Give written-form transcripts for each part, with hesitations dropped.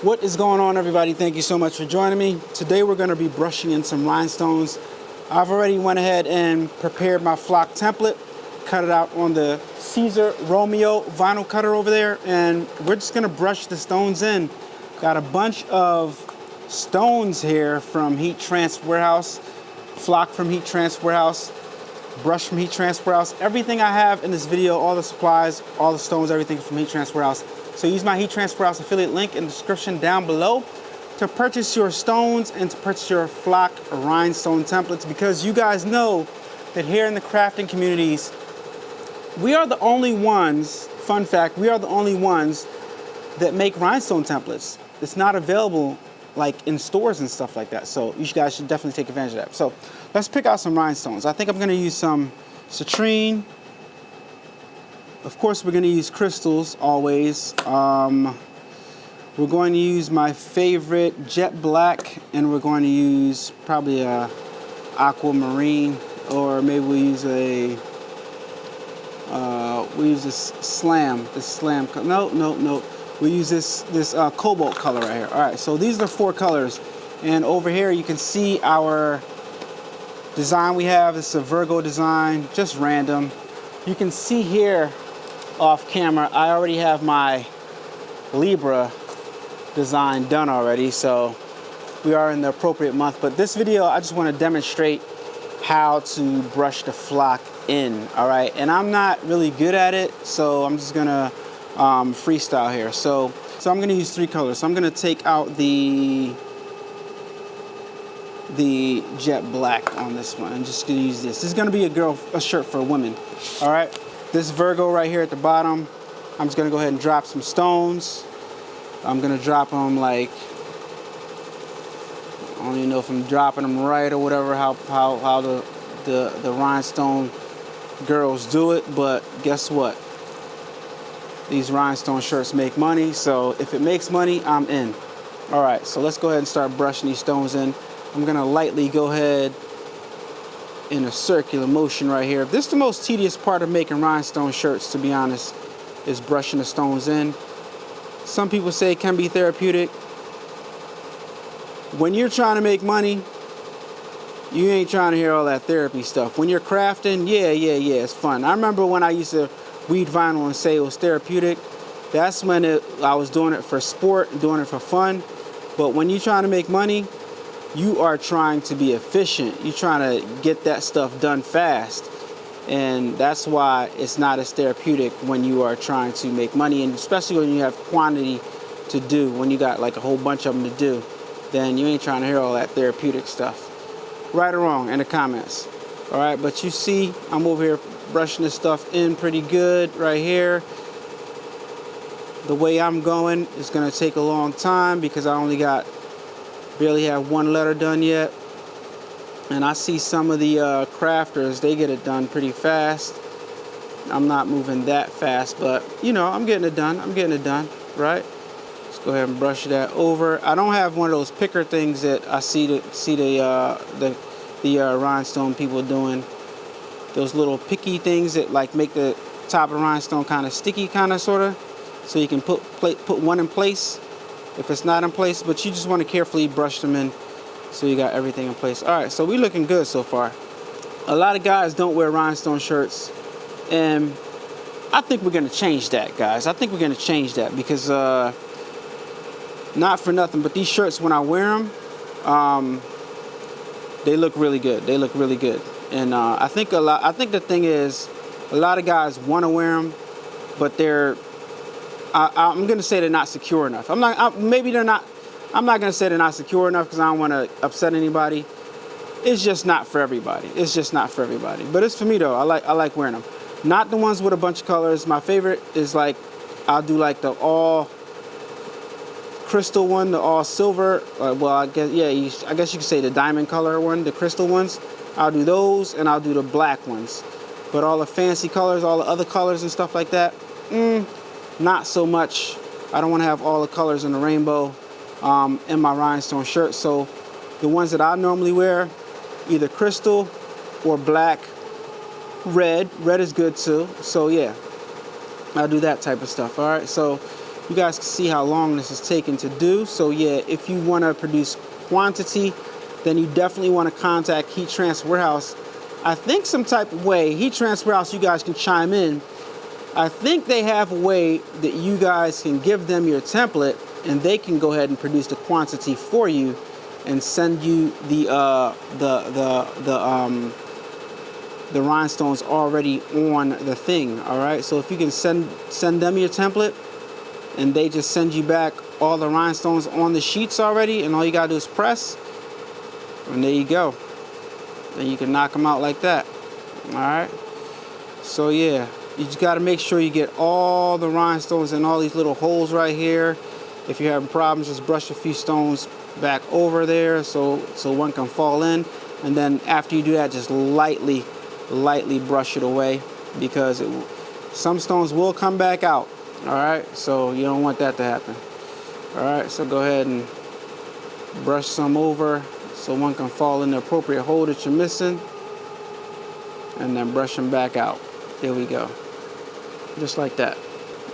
What is going on, everybody? Thank you so much for joining me. Today we're going to be brushing in some rhinestones. I've already went ahead and prepared my flock template, cut it out on the Caesar Romeo vinyl cutter over there, and we're just going to brush the stones in. Got a bunch of stones here from Heat Transfer Warehouse, flock from Heat Transfer Warehouse, brush from Heat Transfer Warehouse. Everything I have in this video, all the supplies, all the stones, everything from Heat Transfer Warehouse. So use my Heat Transfer Warehouse affiliate link in the description down below to purchase your stones and to purchase your flock rhinestone templates, because you guys know that here in the crafting communities, we are the only ones, fun fact, we are the only ones that make rhinestone templates. It's not available like in stores and stuff like that. So you guys should definitely take advantage of that. So let's pick out some rhinestones. I think I'm gonna use some citrine. Of course, we're going to use crystals always. We're going to use my favorite jet black, and we're going to use probably a aquamarine, or maybe we use a this slam. No. We use this cobalt color right here. All right, so these are the 4 colors, and over here you can see our design we have. This is a Virgo design, just random. You can see here off camera, I already have my Libra design done already, so we are in the appropriate month. But this video, I just want to demonstrate how to brush the flock in, all right? And I'm not really good at it, so I'm just gonna freestyle here. So I'm gonna use 3 colors. So I'm gonna take out the jet black on this one. I'm just gonna use this. This is gonna be a shirt for women, all right? This Virgo right here at the bottom, I'm just gonna go ahead and drop some stones. I'm gonna drop them like, I don't even know if I'm dropping them right or whatever, how the rhinestone girls do it, but guess what? These rhinestone shirts make money, so if it makes money, I'm in. All right, so let's go ahead and start brushing these stones in. I'm gonna lightly go ahead in a circular motion right here. This is the most tedious part of making rhinestone shirts, to be honest, is brushing the stones in. Some people say it can be therapeutic. When you're trying to make money, you ain't trying to hear all that therapy stuff. When you're crafting, yeah, it's fun. I remember when I used to weed vinyl and say it was therapeutic. That's when I was doing it for sport, doing it for fun. But when you're trying to make money, you are trying to be efficient. You're trying to get that stuff done fast. And that's why it's not as therapeutic when you are trying to make money, and especially when you have quantity to do, when you got like a whole bunch of them to do, then you ain't trying to hear all that therapeutic stuff. Right or wrong in the comments. All right, but you see, I'm over here brushing this stuff in pretty good right here. The way I'm going is gonna take a long time because I barely have 1 letter done yet. And I see some of the crafters, they get it done pretty fast. I'm not moving that fast, but you know, I'm getting it done, right? Let's go ahead and brush that over. I don't have one of those picker things that I see the rhinestone people doing. Those little picky things that like make the top of the rhinestone kind of sticky, kind of, sort of. So you can put one in place if it's not in place, but you just want to carefully brush them in so you got everything in place. All right, so we're looking good so far. A lot of guys don't wear rhinestone shirts, and I think we're going to change that, guys. I think we're going to change that because not for nothing, but these shirts, when I wear them, they look really good. They look really good. And I think the thing is, a lot of guys want to wear them, but I'm going to say they're not secure enough. I'm not going to say they're not secure enough because I don't want to upset anybody. It's just not for everybody. It's just not for everybody. But it's for me though. I like wearing them. Not the ones with a bunch of colors. My favorite is like, I'll do like the all crystal one, the all silver. Well, I guess, yeah, I guess you could say the diamond color one, the crystal ones. I'll do those, and I'll do the black ones. But all the fancy colors, all the other colors and stuff like that, not so much. I don't want to have all the colors in the rainbow in my rhinestone shirt. So the ones that I normally wear, either crystal or black, red. Red is good too. So yeah, I'll do that type of stuff. All right. So You guys can see how long this is taking to do. So yeah, if you want to produce quantity, then you definitely want to contact Heat Transfer Warehouse. I think some type of way, Heat Transfer Warehouse, you guys can chime in. I think they have a way that you guys can give them your template and they can go ahead and produce the quantity for you and send you the rhinestones already on the thing. All right, so if you can send them your template and they just send you back all the rhinestones on the sheets already, and all you gotta do is press, and there you go. Then you can knock them out like that. All right, so yeah, you just got to make sure you get all the rhinestones in all these little holes right here. If you're having problems, just brush a few stones back over there so one can fall in, and then after you do that, just lightly brush it away, because some stones will come back out. All right, so you don't want that to happen. All right, so go ahead and brush some over so one can fall in the appropriate hole that you're missing, and then brush them back out. There we go. Just like that.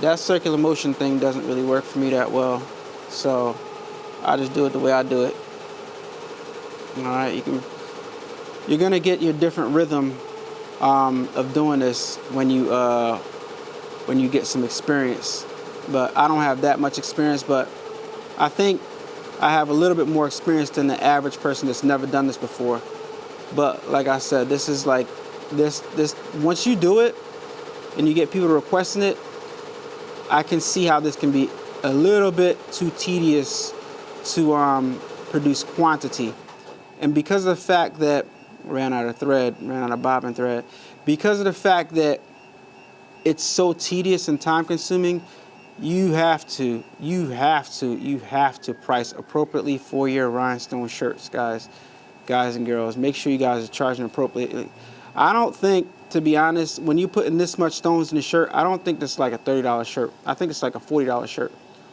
That circular motion thing doesn't really work for me that well, so I just do it the way I do it. All right, you're gonna get your different rhythm of doing this when you get some experience. But I don't have that much experience, but I think I have a little bit more experience than the average person that's never done this before. But like I said, this is like this once you do it and you get people requesting it, I can see how this can be a little bit too tedious to produce quantity. And because of the fact that ran out of bobbin thread, because of the fact that it's so tedious and time consuming, you have to price appropriately for your rhinestone shirts, guys and girls. Make sure you guys are charging appropriately. I don't think, to be honest, when you put in this much stones in the shirt, I don't think this is like a $30 shirt. I think it's like a $40 shirt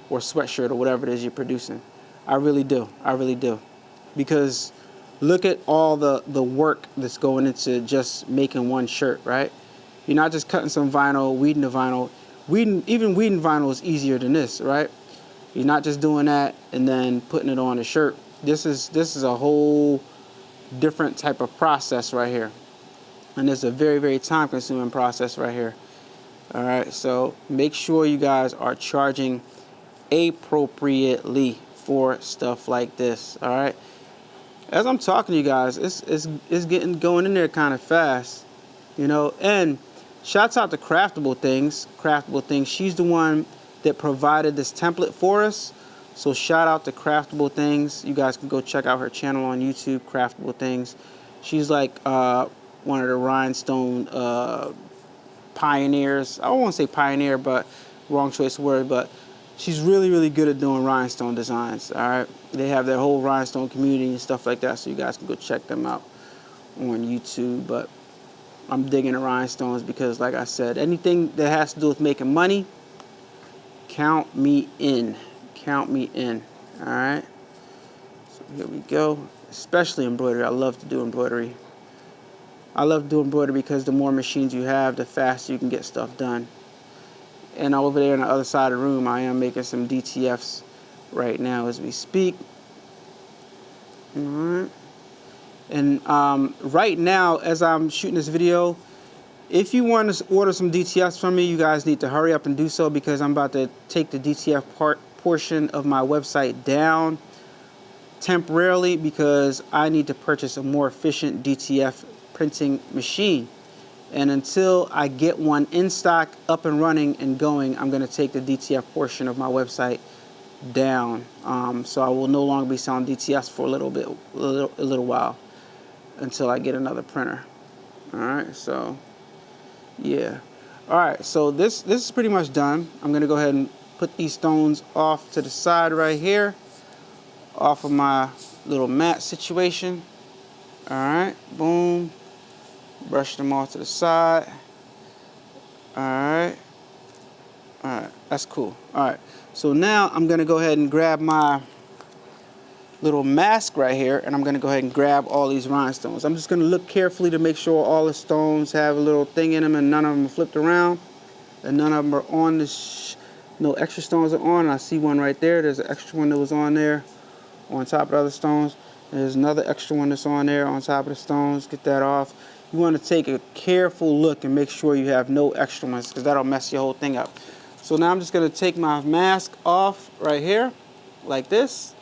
or sweatshirt or whatever it is you're producing. I really do. Because look at all the work that's going into just making one shirt, right? You're not just cutting some vinyl, weeding the vinyl. Even weeding vinyl is easier than this, right? You're not just doing that and then putting it on a shirt. This is a whole different type of process right here. And it's a very, very time consuming process right here. All right, so make sure you guys are charging appropriately for stuff like this. All right, as I'm talking to you guys, it's going in there kind of fast, you know. And shouts out to Craftable Things. She's the one that provided this template for us. So shout out to Craftable Things. You guys can go check out her channel on YouTube, Craftable Things. She's like one of the rhinestone pioneers. I don't want to say pioneer, but wrong choice of word, but she's really, really good at doing rhinestone designs. All right, they have their whole rhinestone community and stuff like that, so you guys can go check them out on YouTube. But I'm digging the rhinestones because, like I said, anything that has to do with making money, count me in. All right, so here we go. Especially embroidery. I love to do embroidery. I love doing embroidery because the more machines you have, the faster you can get stuff done. And over there on the other side of the room, I am making some DTFs right now as we speak. All right. And right now, as I'm shooting this video, if you want to order some DTFs from me, you guys need to hurry up and do so, because I'm about to take the DTF portion of my website down temporarily, because I need to purchase a more efficient DTF printing machine. And until I get one in stock, up and running and going, I'm going to take the DTF portion of my website down. So I will no longer be selling DTFs for a little while until I get another printer. All right, so yeah. All right, so this is pretty much done. I'm going to go ahead and put these stones off to the side right here, off of my little mat situation. All right, boom. Brush them off to the side. All right, that's cool. All right, so now I'm gonna go ahead and grab my little mask right here, and I'm gonna go ahead and grab all these rhinestones. I'm just gonna look carefully to make sure all the stones have a little thing in them and none of them are flipped around, and none of them are on the no extra stones are on. I see one right there. There's an extra one that was on there on top of the other stones. There's another extra one that's on there on top of the stones. Get that off. You want to take a careful look and make sure you have no extra ones, because that'll mess your whole thing up. So now I'm just going to take my mask off right here like this.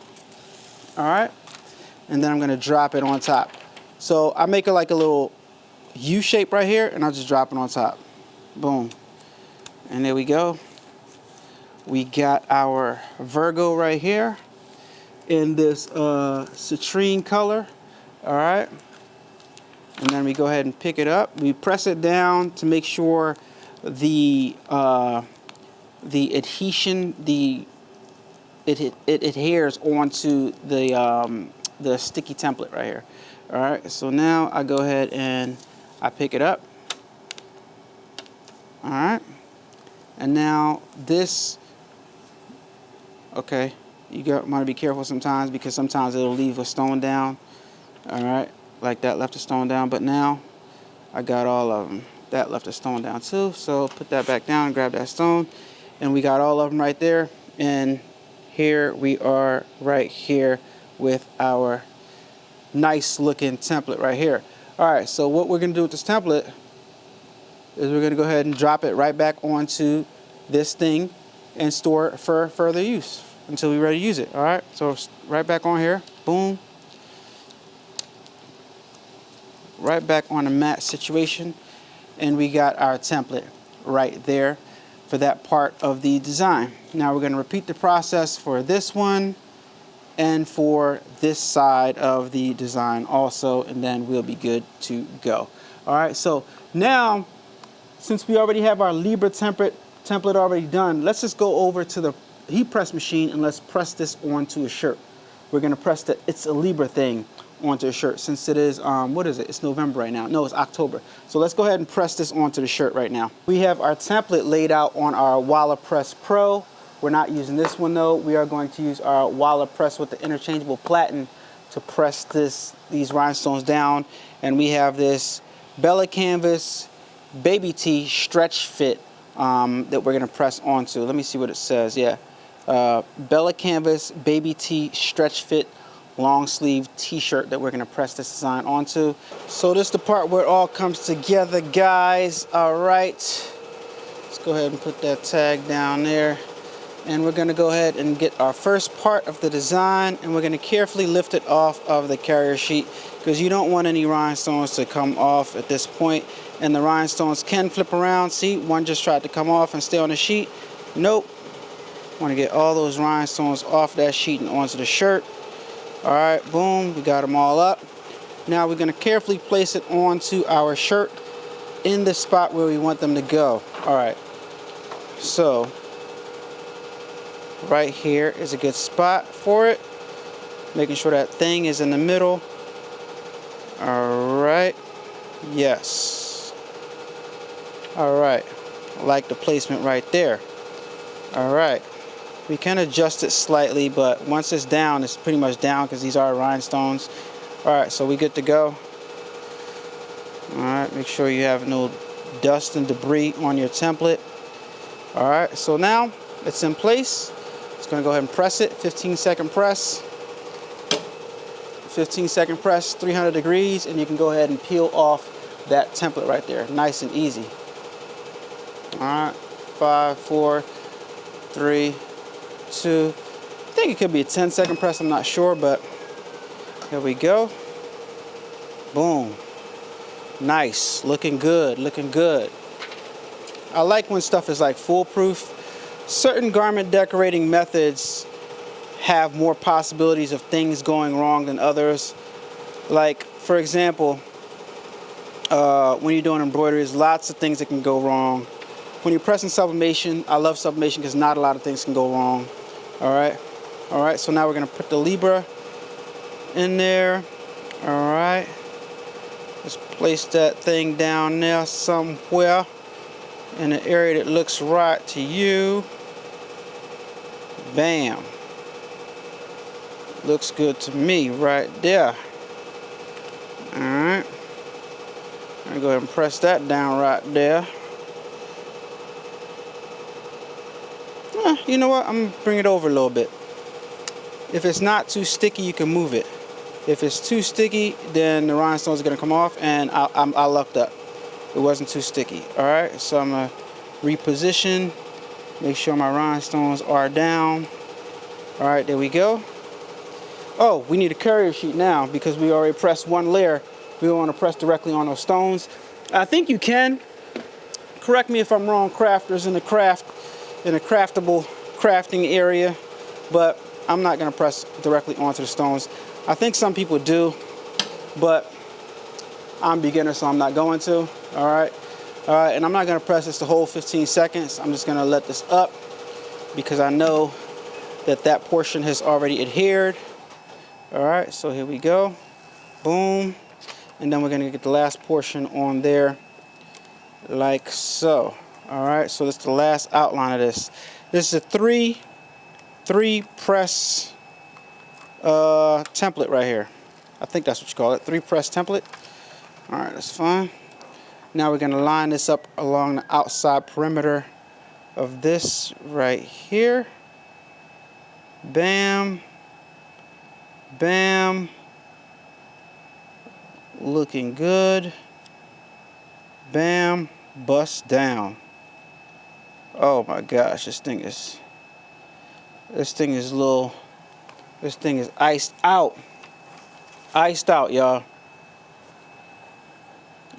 All right. And then I'm going to drop it on top. So I make it like a little U shape right here, and I'll just drop it on top. Boom. And there we go. We got our Virgo right here in this citrine color. All right. And then we go ahead and pick it up. We press it down to make sure the adhesion, it adheres onto the sticky template right here. All right. So now I go ahead and I pick it up. All right. And now this, okay, want to be careful sometimes, because sometimes it'll leave a stone down. All right, like that left a stone down, but now I got all of them. That left a stone down too, so put that back down, grab that stone, and we got all of them right there. And here we are right here with our nice looking template right here. All right, so what we're gonna do with this template is we're gonna go ahead and drop it right back onto this thing and store it for further use until we're ready to use it. All right, so right back on here, boom. Right back on the mat situation, and we got our template right there for that part of the design. Now we're going to repeat the process for this one and for this side of the design also, and then we'll be good to go. All right, so now since we already have our Libra template already done, let's just go over to the heat press machine and let's press this onto a shirt. We're going to press the It's a Libra thing onto a shirt, since it is, what is it? It's November right now. No, it's October. So let's go ahead and press this onto the shirt right now. We have our template laid out on our Walla Press Pro. We're not using this one though. We are going to use our Walla Press with the interchangeable platen to press these rhinestones down. And we have this Bella Canvas baby tee stretch fit that we're gonna press onto. Let me see what it says. Yeah, Bella Canvas baby tee stretch fit long sleeve t-shirt that we're gonna press this design onto. So this is the part where it all comes together, guys. All right, let's go ahead and put that tag down there, and we're gonna go ahead and get our first part of the design, and we're gonna carefully lift it off of the carrier sheet, because you don't want any rhinestones to come off at this point. And the rhinestones can flip around. See, one just tried to come off and stay on the sheet. Nope. Want to get all those rhinestones off that sheet and onto the shirt. All right, boom, we got them all up. Now we're going to carefully place it onto our shirt in the spot where we want them to go. All right, so right here is a good spot for it. Making sure that thing is in the middle. All right, yes. All right, I like the placement right there. All right. We can adjust it slightly, but once it's down, it's pretty much down, because these are rhinestones. All right, so we good to go. All right, make sure you have no dust and debris on your template. All right, so now it's in place. It's gonna go ahead and press it, 15-second press. 15-second press, 300 degrees, and you can go ahead and peel off that template right there, nice and easy. All right, 5, 4, 3, 2. I think it could be a 10-second press, I'm not sure, but here we go. Boom. Nice, looking good, looking good. I like when stuff is like foolproof. Certain garment decorating methods have more possibilities of things going wrong than others. Like, for example, when you're doing embroideries, lots of things that can go wrong. When you're pressing sublimation, I love sublimation because not a lot of things can go wrong. All right, so now we're gonna put the Libra in there. All right, let's place that thing down there somewhere in an area that looks right to you. Bam. Looks good to me right there. All right, I'm gonna go ahead and press that down right there. you know what? I'm gonna bring it over a little bit. If it's not too sticky, you can move it. If it's too sticky, then the rhinestones are gonna come off, and I lucked up. It wasn't too sticky. All right, so I'm gonna reposition, make sure my rhinestones are down. All right, there we go. Oh, we need a carrier sheet now because we already pressed one layer. We don't want to press directly on those stones. I think you can. Correct me if I'm wrong, crafters in the craftable crafting area, but I'm not gonna press directly onto the stones. I think some people do, but I'm beginner, so I'm not going to. All right, and I'm not gonna press this the whole 15 seconds. I'm just gonna let this up because I know that that portion has already adhered. All right, so here we go, boom, and then we're gonna get the last portion on there, like so. All right, so that's the last outline of this. This is a three press template right here. I think that's what you call it, 3 press template. All right, that's fine. Now we're gonna line this up along the outside perimeter of this right here. Bam, bam, looking good. Bam, bust down. Oh my gosh, this thing is iced out. Iced out, y'all.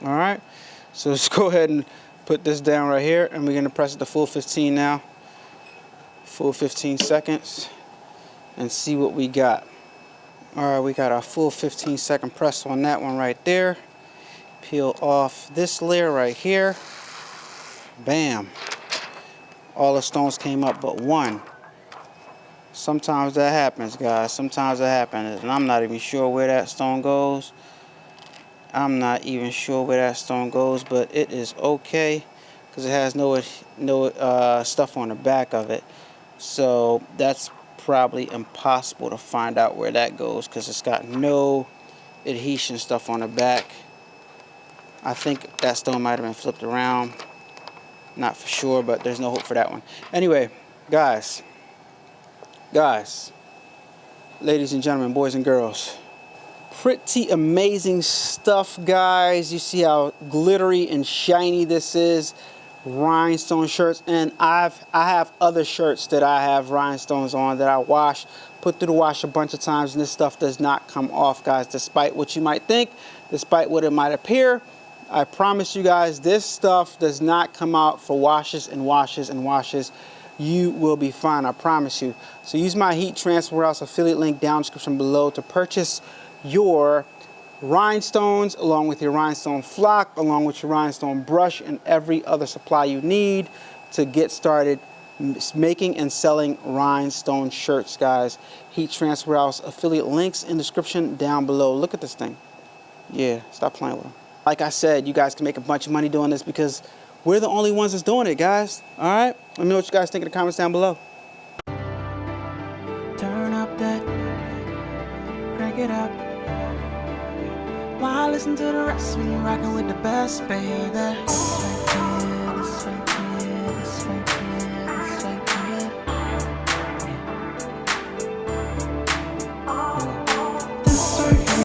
All right, so let's go ahead and put this down right here, and we're gonna press it the full 15 now. Full 15 seconds, and see what we got. All right, we got our full 15-second press on that one right there. Peel off this layer right here. Bam. All the stones came up but one. Sometimes that happens, guys. Sometimes that happens, and I'm not even sure where that stone goes. I'm not even sure where that stone goes, but it is okay because it has no stuff on the back of it. So that's probably impossible to find out where that goes because it's got no adhesion stuff on the back. I think that stone might have been flipped around. Not for sure, but there's no hope for that one. Anyway, guys, ladies and gentlemen, boys and girls, pretty amazing stuff, guys. You see how glittery and shiny this is. Rhinestone shirts, and I have other shirts that I have rhinestones on that I wash, put through the wash a bunch of times, and this stuff does not come off, guys, despite what you might think, despite what it might appear. I promise you guys, this stuff does not come out for washes and washes and washes. You will be fine, I promise you. So use my Heat Transfer Warehouse affiliate link down in the description below to purchase your rhinestones along with your rhinestone flock, along with your rhinestone brush, and every other supply you need to get started making and selling rhinestone shirts, guys. Heat Transfer Warehouse affiliate links in the description down below. Look at this thing. Yeah, stop playing with them. Like I said, you guys can make a bunch of money doing this because we're the only ones that's doing it, guys. All right? Let me know what you guys think in the comments down below. Turn up that, crank it up. Why listen to the rest when you're rocking with the best, baby?